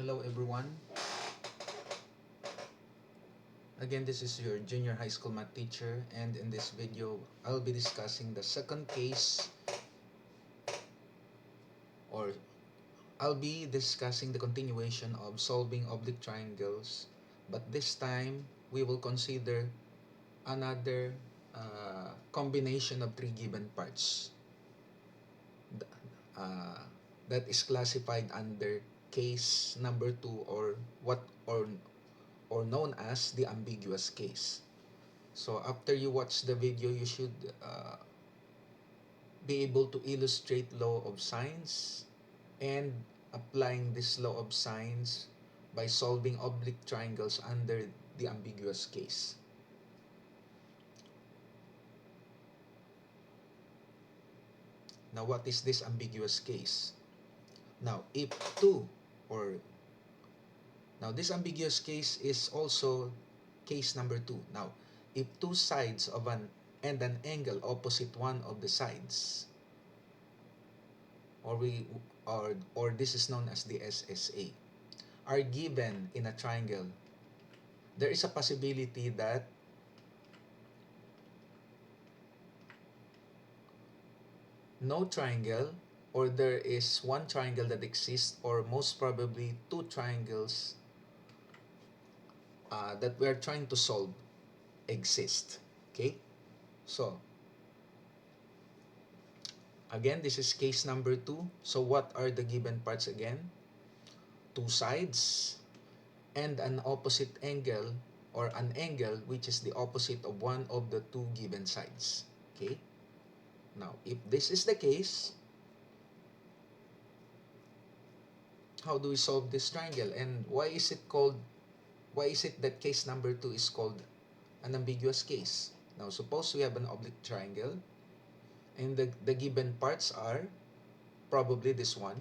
Hello everyone. Again, this is your junior high school math teacher, and in this video, I'll be discussing the second case, or I'll be discussing the continuation of solving oblique triangles, but this time we will consider another combination of three given parts uh, that is classified under case number 2, or what or known as the ambiguous case. So after you watch the video, you should be able to illustrate law of sines and applying this law of sines by solving oblique triangles under the ambiguous case. Now, what is this ambiguous case? Now, if two or now this ambiguous case is also case number 2. Now, if two sides of an and an angle opposite one of the sides, or we or this is known as the SSA, are given in a triangle, there is a possibility that no triangle, or there is one triangle that exists, or most probably two triangles that we are trying to solve exist. Okay, so again, this is case number 2. So what are the given parts again? Two sides and an opposite angle, or an angle which is the opposite of one of the two given sides. Okay, now if this is the case, how do we solve this triangle, and why is it that case number 2 is called an ambiguous case? Now suppose we have an oblique triangle, and the given parts are probably this one,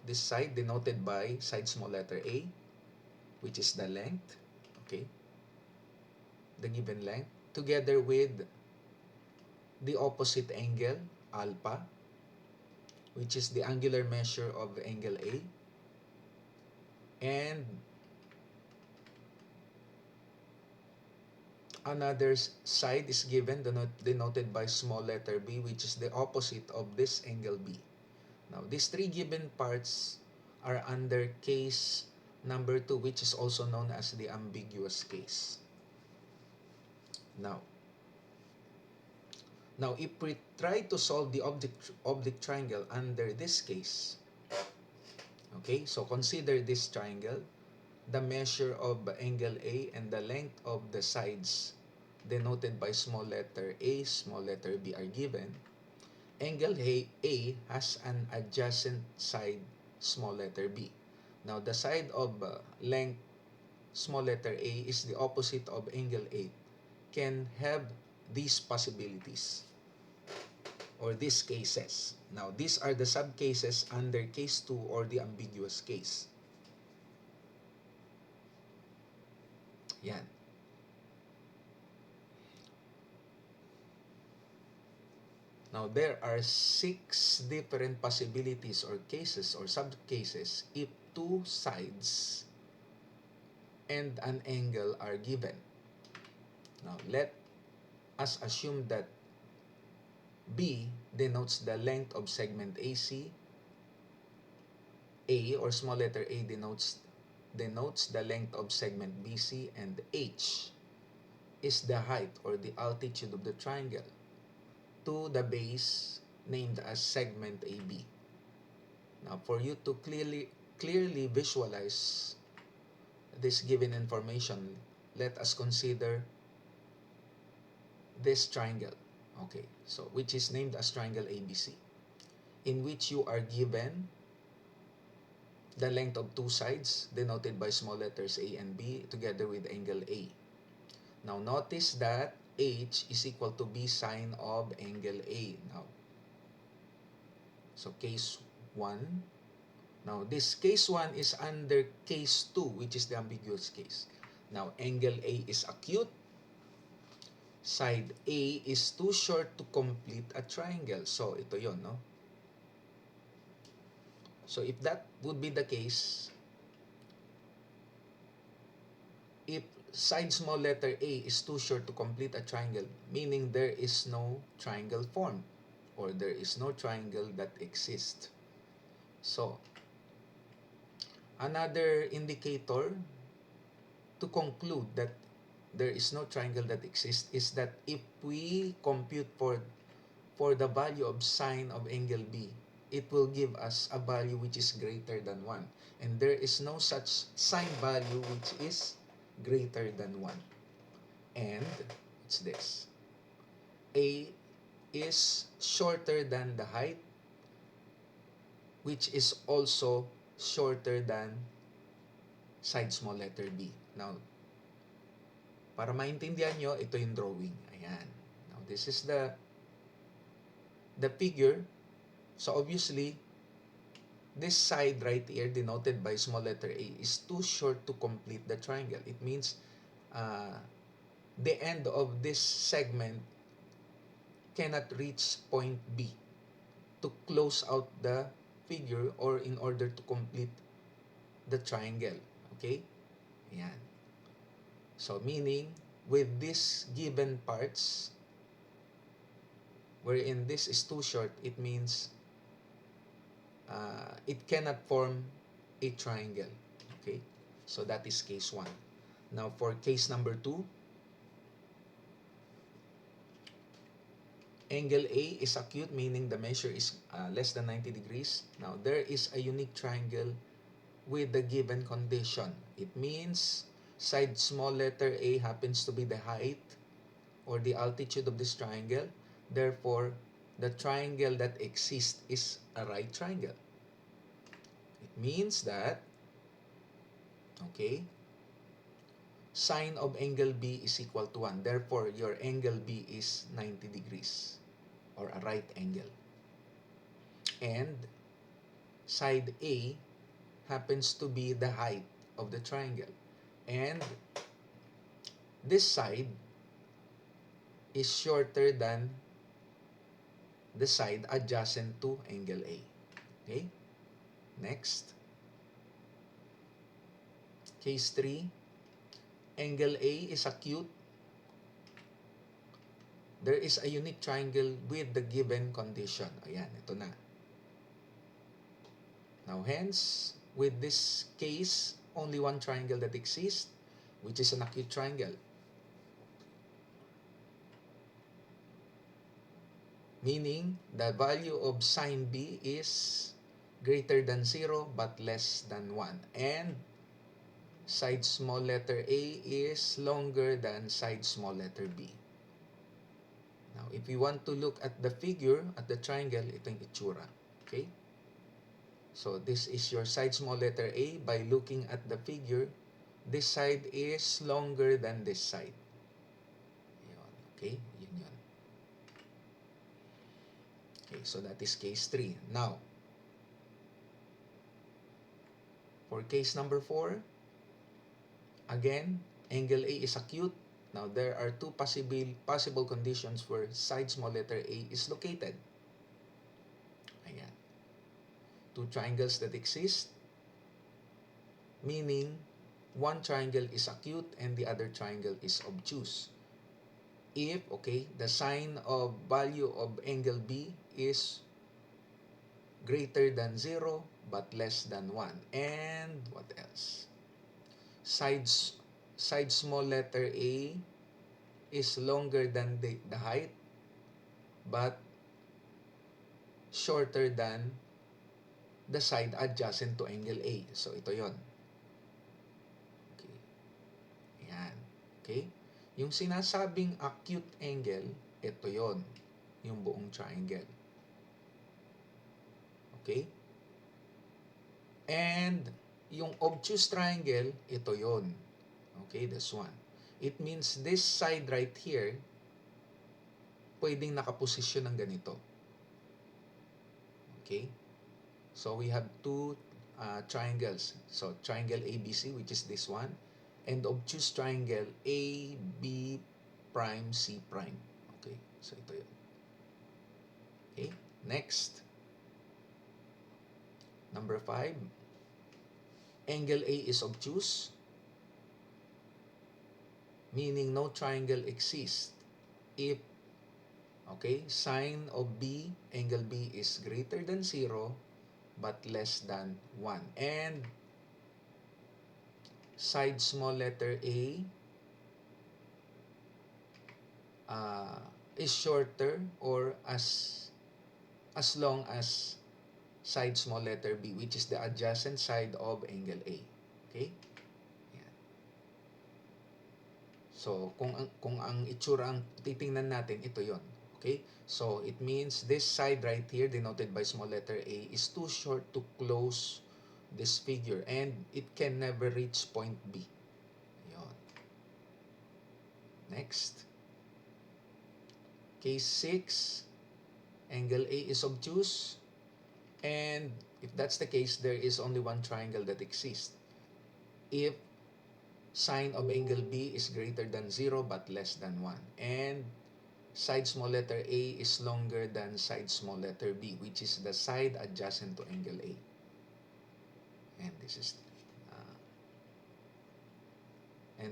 this side denoted by side small letter a, which is the length, okay, the given length, together with the opposite angle alpha, which is the angular measure of angle A, and another side is given denoted by small letter b, which is the opposite of this angle B. Now, these three given parts are under case number 2, which is also known as the ambiguous case. Now, if we try to solve the oblique triangle under this case, okay, so consider this triangle. The measure of angle A and the length of the sides denoted by small letter A, small letter B are given. Angle A has an adjacent side, small letter B. Now, the side of length, small letter A, is the opposite of angle A, can have these possibilities or these cases. Now, these are the subcases under case 2, or the ambiguous case. Yan. Now, there are 6 different possibilities or cases or subcases if two sides and an angle are given. Now, let us assume that B denotes the length of segment AC, A or small letter A denotes the length of segment BC, and H is the height or the altitude of the triangle to the base named as segment AB. Now, for you to clearly visualize this given information, let us consider this triangle, okay, so which is named as triangle ABC, in which you are given the length of two sides denoted by small letters A and B together with angle A. Now, notice that H is equal to B sine of angle A. Now, so case 1. Now, this case 1 is under case 2, which is the ambiguous case. Now, angle A is acute. Side A is too short to complete a triangle. So, ito yon, no? So, if that would be the case, if side small letter A is too short to complete a triangle, meaning there is no triangle formed or there is no triangle that exists. So, another indicator to conclude that there is no triangle that exists is that if we compute for the value of sine of angle B, it will give us a value which is greater than 1. And there is no such sine value which is greater than 1. And it's this. A is shorter than the height, which is also shorter than side small letter B. Now, para maintindihan nyo, ito yung drawing. Ayan. Now, this is the figure. So, obviously, this side right here, denoted by small letter A, is too short to complete the triangle. It means the end of this segment cannot reach point B to close out the figure or in order to complete the triangle. Okay? Ayan. So, meaning, with these given parts, wherein this is too short, it means it cannot form a triangle. Okay? So, that is case 1. Now, for case number 2, angle A is acute, meaning the measure is less than 90 degrees. Now, there is a unique triangle with the given condition. It means side small letter A happens to be the height or the altitude of this triangle. Therefore, the triangle that exists is a right triangle. It means that, okay, sine of angle B is equal to 1. Therefore, your angle B is 90 degrees or a right angle. And side A happens to be the height of the triangle. And this side is shorter than the side adjacent to angle A. Okay? Next. Case 3. Angle A is acute. There is a unique triangle with the given condition. Ayan, ito na. Now, hence, with this case, only one triangle that exists, which is an acute triangle. Meaning, the value of sine B is greater than 0 but less than 1. And side small letter A is longer than side small letter B. Now, if we want to look at the figure, at the triangle, ito yung itsura. Okay? So, this is your side small letter A. By looking at the figure, this side is longer than this side. Yun. Okay? Yun yun. Okay, so that is case 3. Now, for case number 4, again, angle A is acute. Now, there are two possible conditions where side small letter A is located. Ayan. Two triangles that exist, meaning one triangle is acute and the other triangle is obtuse. If, okay, the sine of value of angle B is greater than 0 but less than 1. And what else? Side small letter A is longer than the height but shorter than the side adjacent to angle A. So, ito yon. Okay. Ayan. Okay? Yung sinasabing acute angle, ito yon. Yung buong triangle. Okay? And yung obtuse triangle, ito yon. Okay, this one. It means this side right here, pwedeng nakaposisyon ng ganito. Okay? So, we have two triangles. So, triangle ABC, which is this one, and obtuse triangle AB prime C prime. Okay, so ito yun. Okay, next. Number 5. Angle A is obtuse. meaning no triangle exists if, okay, sine of B, angle B is greater than 0 but less than 1. And side small letter A uh, is shorter or as long as side small letter B, which is the adjacent side of angle A. Okay? Yan. So, kung ang itsura ang titingnan natin, ito yon. Okay? So, it means this side right here, denoted by small letter A, is too short to close this figure and it can never reach point B. Yon. Next. Case 6, angle A is obtuse, and if that's the case, there is only one triangle that exists. If sine of angle B is greater than 0 but less than 1, and side small letter A is longer than side small letter B, which is the side adjacent to angle A. And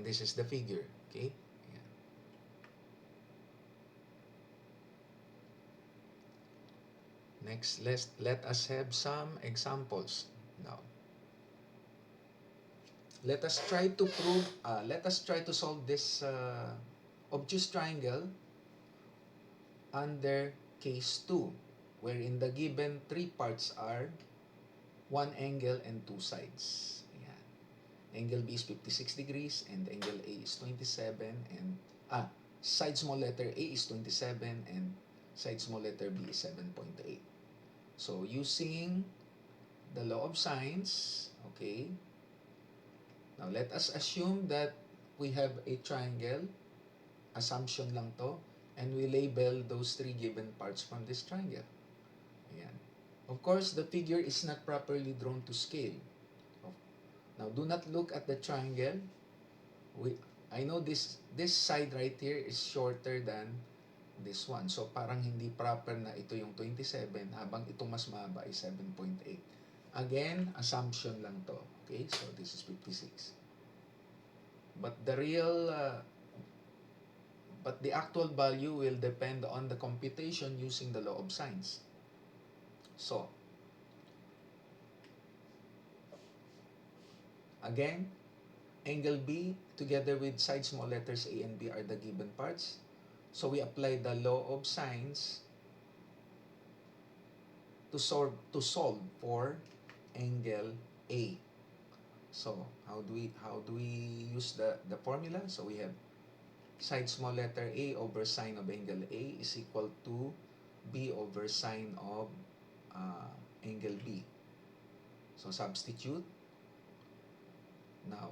uh, this is the figure. Okay. Yeah. Next, let us have some examples now. Let us try to solve this obtuse triangle under case 2, wherein the given three parts are one angle and two sides. Ayan. Angle B is 56 degrees and angle A is 27, and side small letter A is 27 and side small letter B is 7.8. So using the law of sines, okay, now let us assume that we have a triangle, assumption lang to, and we label those three given parts from this triangle. Ayan. Of course, the figure is not properly drawn to scale. Now, do not look at the triangle. I know this side right here is shorter than this one. So, parang hindi proper na ito yung 27, habang itong mas mahaba ay 7.8. Again, assumption lang to. Okay, so this is 56. But the actual value will depend on the computation using the law of sines. So, again, angle B together with side small letters A and B are the given parts. So we apply the law of sines to solve for angle A. So how do we use the formula? So we have side small letter A over sine of angle A is equal to B over sine of angle B. So substitute. Now,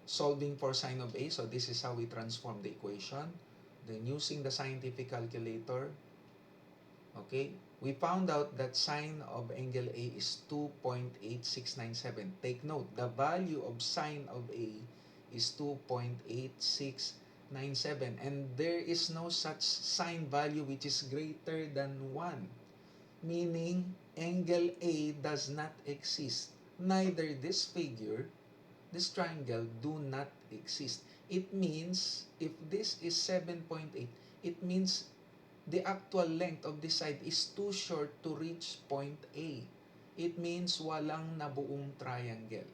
solving for sine of A, so this is how we transform the equation. Then using the scientific calculator, okay, we found out that sine of angle A is 2.8697. Take note, the value of sine of A is 2.8697, and there is no such sine value which is greater than 1, meaning angle A does not exist. Neither this figure, this triangle, do not exist. It means, if this is 7.8, it means the actual length of this side is too short to reach point A. It means walang nabuong triangle.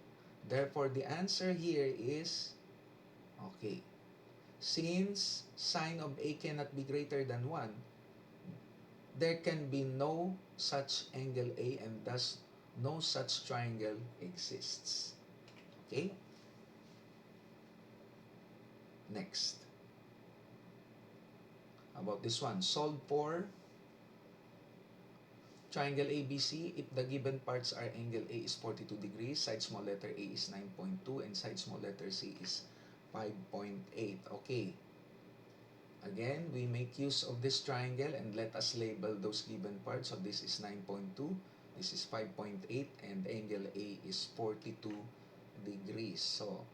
Therefore, the answer here is, okay, since sine of A cannot be greater than 1, there can be no such angle A, and thus no such triangle exists. Okay? Next. About this one, solve for triangle ABC if the given parts are angle A is 42 degrees, side small letter A is 9.2, and side small letter C is 5.8. Okay. Again, we make use of this triangle and let us label those given parts. So this is 9.2, this is 5.8, and angle A is 42 degrees. So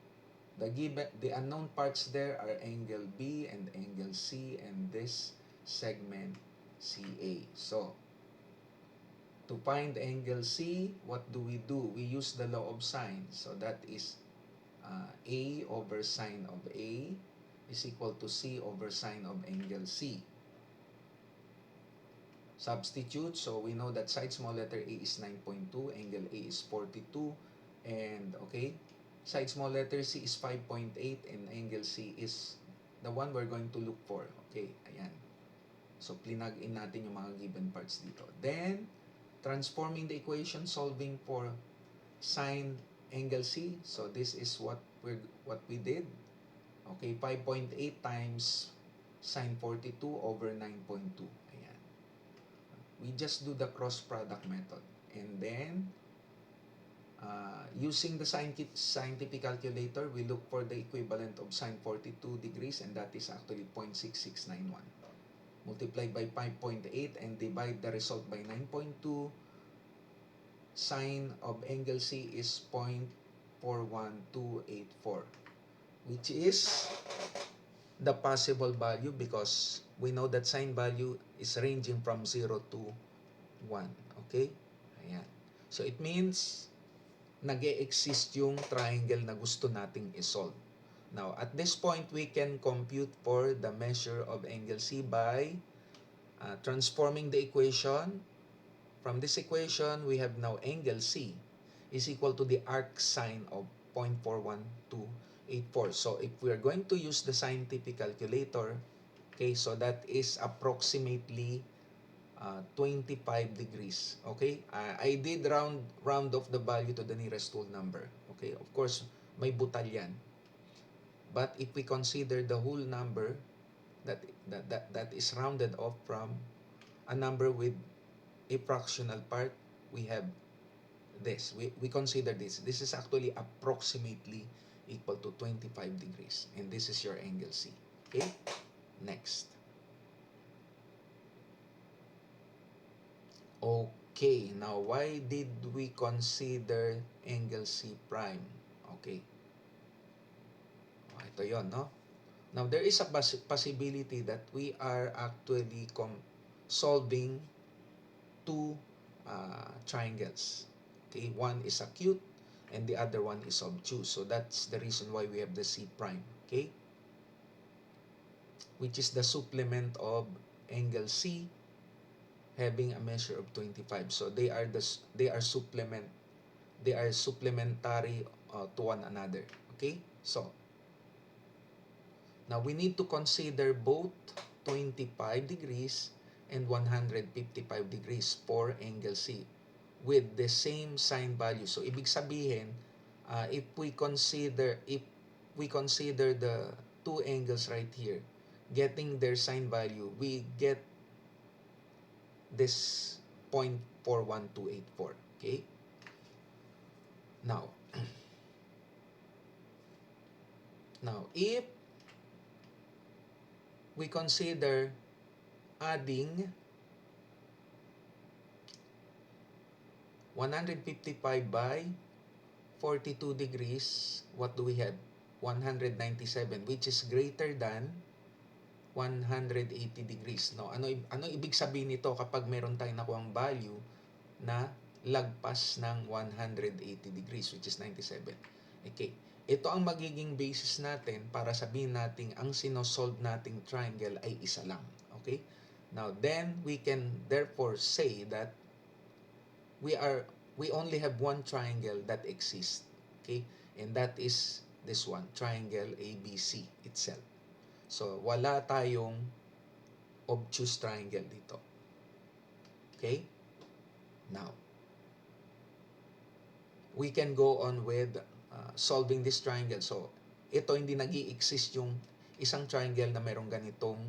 the unknown parts there are angle B and angle C and this segment CA. So to find angle C, what do? We use the law of sine. So that is A over sine of A is equal to C over sine of angle C. Substitute, so we know that side small letter A is 9.2, angle A is 42, and okay, side small letter C is 5.8, and angle C is the one we're going to look for. Okay, ayan. So, plinag in natin yung mga given parts dito. Then, transforming the equation, solving for sine angle C. So, this is what we did. Okay, 5.8 times sine 42 over 9.2. Ayan. We just do the cross product method. And then, using the scientific calculator, we look for the equivalent of sine 42 degrees, and that is actually 0.6691. Multiply by 5.8 and divide the result by 9.2. Sine of angle C is 0.41284, which is the possible value because we know that sine value is ranging from 0 to 1. Okay? Ayan. So, it means nag-e-exist yung triangle na gusto nating isolve. Now, at this point, we can compute for the measure of angle C by transforming the equation. From this equation, we have now angle C is equal to the arc sine of 0.41284. So, if we are going to use the scientific calculator, okay, so that is approximately 25 degrees. Okay, I did round off the value to the nearest whole number. Okay, of course, may butal yan. But if we consider the whole number that is rounded off from a number with a fractional part, we have this. We consider this. This is actually approximately equal to 25 degrees. And this is your angle C. Okay? Next. Okay. Now, why did we consider angle C prime? Okay. Ito yon, no? Now, there is a possibility that we are actually solving two triangles. Okay, one is acute and the other one is obtuse. So that's the reason why we have the C prime. Okay, which is the supplement of angle C having a measure of 25. So they are supplementary to one another. Okay, so now we need to consider both 25 degrees and 155 degrees for angle C with the same sine value. So ibig sabihin, if we consider the two angles right here, getting their sine value, we get this 0.41284. Okay? Now, if we consider adding 155 by 42 degrees, what do we have? 197, which is greater than 180 degrees. No, ano ibig sabihin nito kapag meron tayong nakuhang value na lagpas ng 180 degrees, which is 97. Okay. Ito ang magiging basis natin para sabihin natin ang sinosolve nating triangle ay isa lang. Okay? Now, then we can therefore say that we only have one triangle that exists. Okay? And that is this one, triangle ABC itself. So, wala tayong obtuse triangle dito. Okay? Now, we can go on with solving this triangle. So, ito hindi nag-i-exist yung isang triangle na merong ganitong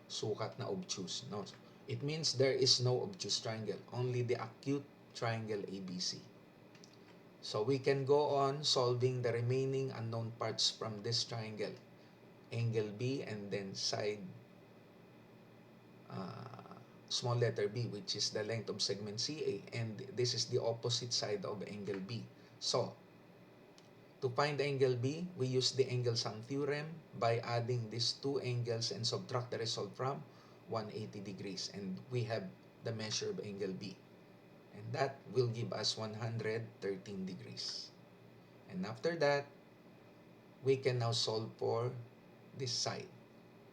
sukat na obtuse. No? It means there is no obtuse triangle. Only the acute triangle ABC. So, we can go on solving the remaining unknown parts from this triangle. Angle B and then side small letter b, which is the length of segment CA, and this is the opposite side of angle B. So, to find angle B, we use the angle sum theorem by adding these two angles and subtract the result from 180 degrees. And we have the measure of angle B. And that will give us 113 degrees. And after that, we can now solve for this side,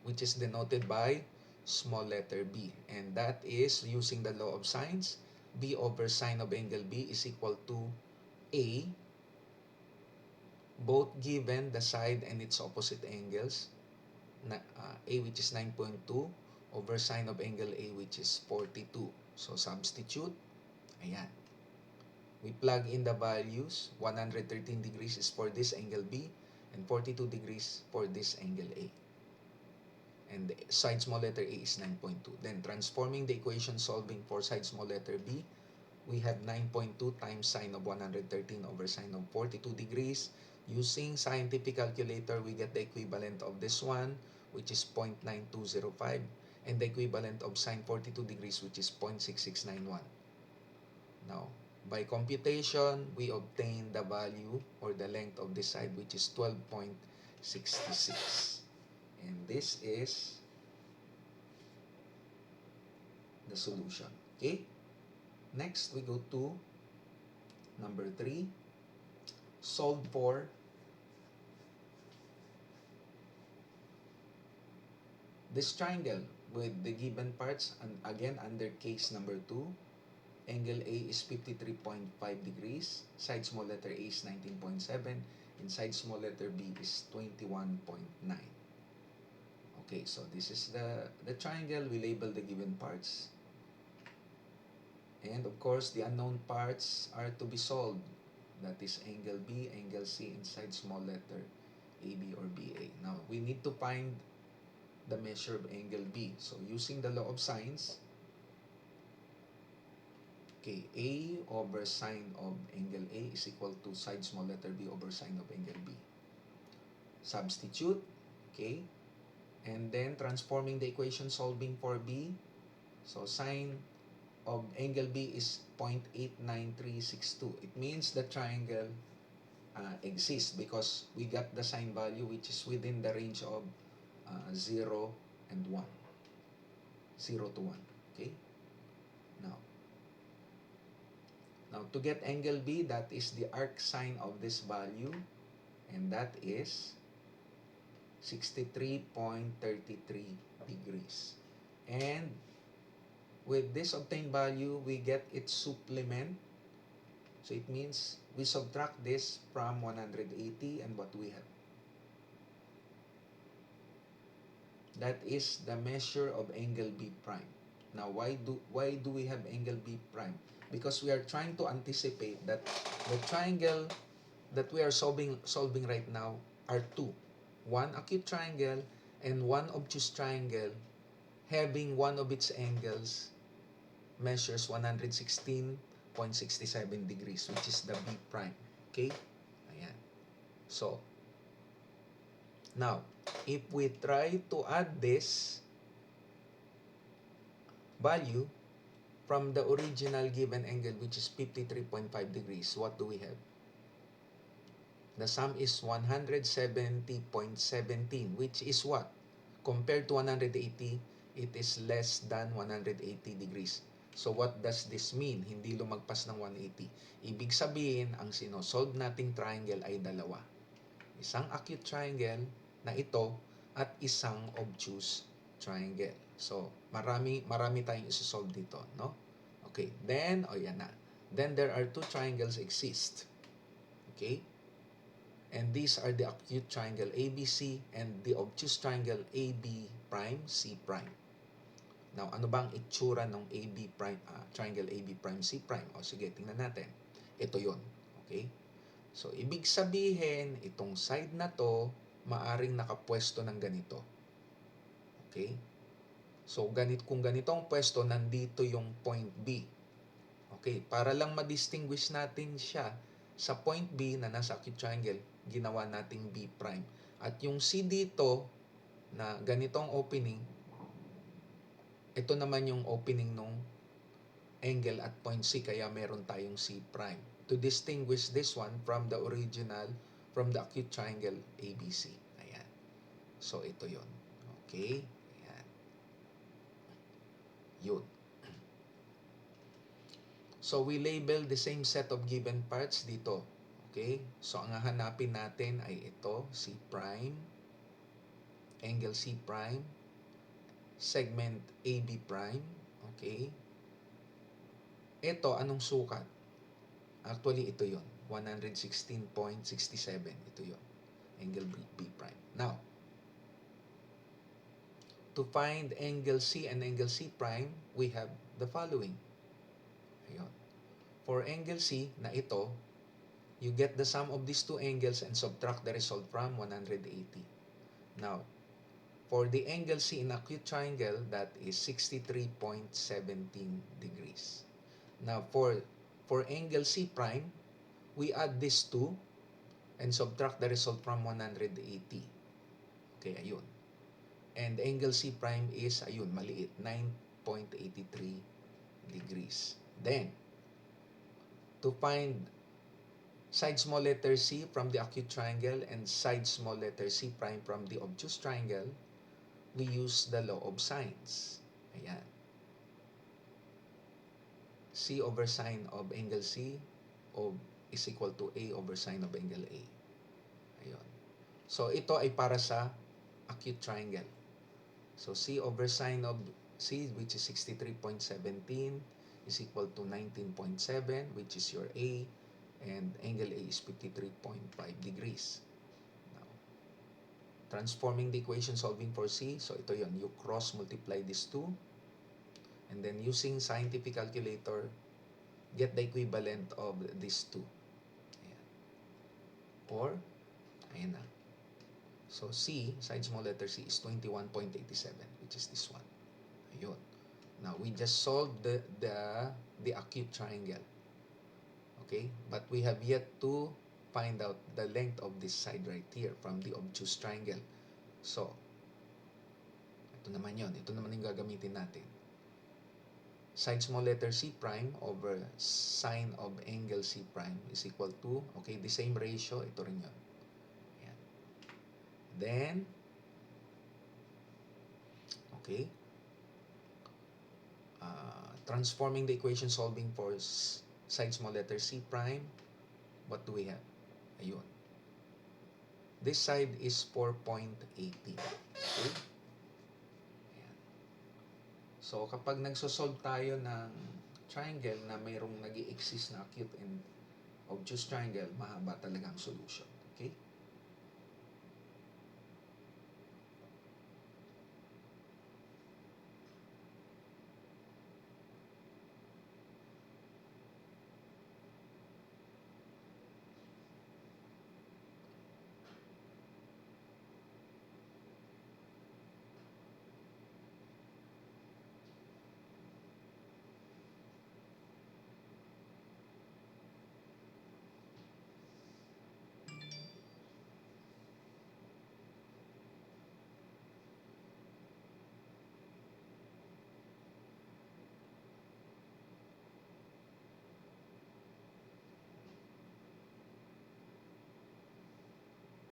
which is denoted by small letter b. And that is using the law of sines. B over sine of angle B is equal to A, both given the side and its opposite angles. A which is 9.2 over sine of angle A which is 42. So substitute. Ayan. We plug in the values. 113 degrees is for this angle B and 42 degrees for this angle A. And the side small letter A is 9.2. Then transforming the equation solving for side small letter B, we have 9.2 times sine of 113 over sine of 42 degrees. Using scientific calculator, we get the equivalent of this one, which is 0.9205, and the equivalent of sine 42 degrees, which is 0.6691. Now, by computation, we obtain the value or the length of this side, which is 12.66. And this is the solution. Okay? Next, we go to number 3. Solve for this triangle with the given parts, and again under case number 2. Angle A is 53.5 degrees, side small letter A is 19.7, and side small letter B is 21.9. Okay, so this is the triangle. We label the given parts. And of course, the unknown parts are to be solved. That is angle B, angle C, and side small letter AB or BA. Now, we need to find the measure of angle B. So, using the law of sines, okay, A over sine of angle A is equal to side small letter B over sine of angle B. Substitute, okay, and then transforming the equation solving for B. So, sine of angle B is 0.89362. It means the triangle exists because we got the sine value which is within the range of 0 and 1. 0 to 1. Okay? Now, to get angle B, that is the arc sine of this value, and that is 63.33 degrees. And with this obtained value, we get its supplement. So it means we subtract this from 180, and what we have? That is the measure of angle B prime. Now, why do we have angle B prime? Because we are trying to anticipate that the triangle that we are solving right now are two. One acute triangle and one obtuse triangle having one of its angles measures 116.67 degrees, which is the B prime. Okay? Ayan. So, now, if we try to add this value from the original given angle, which is 53.5 degrees, what do we have? The sum is 170.17, which is what? Compared to 180, it is less than 180 degrees. So what does this mean? Hindi lumagpas ng 180. Ibig sabihin, ang sinosolve nating triangle ay dalawa. Isang acute triangle na ito at isang obtuse triangle. So, marami tayong isosolve dito, no? Okay, then, yan na. Then, there are two triangles exist. Okay? And these are the acute triangle ABC and the obtuse triangle AB prime, C prime. Now, ano bang itsura ng AB prime, triangle AB prime, C prime? O sige, tingnan natin. Ito yon. Okay? So, ibig sabihin, itong side na to, maaring nakapwesto ng ganito. Okay? So, kung ganito ang pwesto, nandito yung point B. Okay? Para lang ma-distinguish natin siya sa point B na nasa acute triangle, ginawa nating B prime. At yung C dito, na ganitong opening, ito naman yung opening nung angle at point C, kaya meron tayong C prime. To distinguish this one from the original, from the acute triangle ABC. Ayan. So, ito yon. Okay? Ayan. Yun. So, we label the same set of given parts dito. Okay? So, ang hahanapin natin ay ito, C prime, angle C prime, segment AB prime. Okay? Ito, anong sukat? Actually, ito yon 116.67. Ito yon angle B prime. Now, to find angle C and angle C prime, we have the following. Ayun. For angle C na ito, you get the sum of these two angles and subtract the result from 180. Now, for the angle C in acute triangle, that is 63.17 degrees. Now, for angle C prime, we add these two and subtract the result from 180. Okay, ayun. And angle C prime is, ayun, maliit, 9.83 degrees. Then, to find side small letter C from the acute triangle and side small letter C prime from the obtuse triangle, we use the law of sines. Ayan. C over sine of angle C is equal to A over sine of angle A. Ayun. So, ito ay para sa acute triangle. So, C over sine of C, which is 63.17, is equal to 19.7, which is your A, and angle A is 53.5 degrees. Now, transforming the equation solving for C, so ito yon, you cross multiply these two, and then using scientific calculator, get the equivalent of these two. Ayan. Or, ayan na. So, C, side small letter C, is 21.87, which is this one. Ayun. Now, we just solved the acute triangle. Okay? But we have yet to find out the length of this side right here from the obtuse triangle. So, ito naman yon. Ito naman yung gagamitin natin. Side small letter C prime over sine of angle C prime is equal to, okay, the same ratio, ito rin yun. Ayan. Then, okay, transforming the equation solving for side small letter C prime, what do we have? Ayun. This side is 4.80. Okay? Ayan. So, kapag nagsosolve tayo ng triangle na mayroong nag-i-exist na acute and obtuse triangle, mahaba talaga ang solution.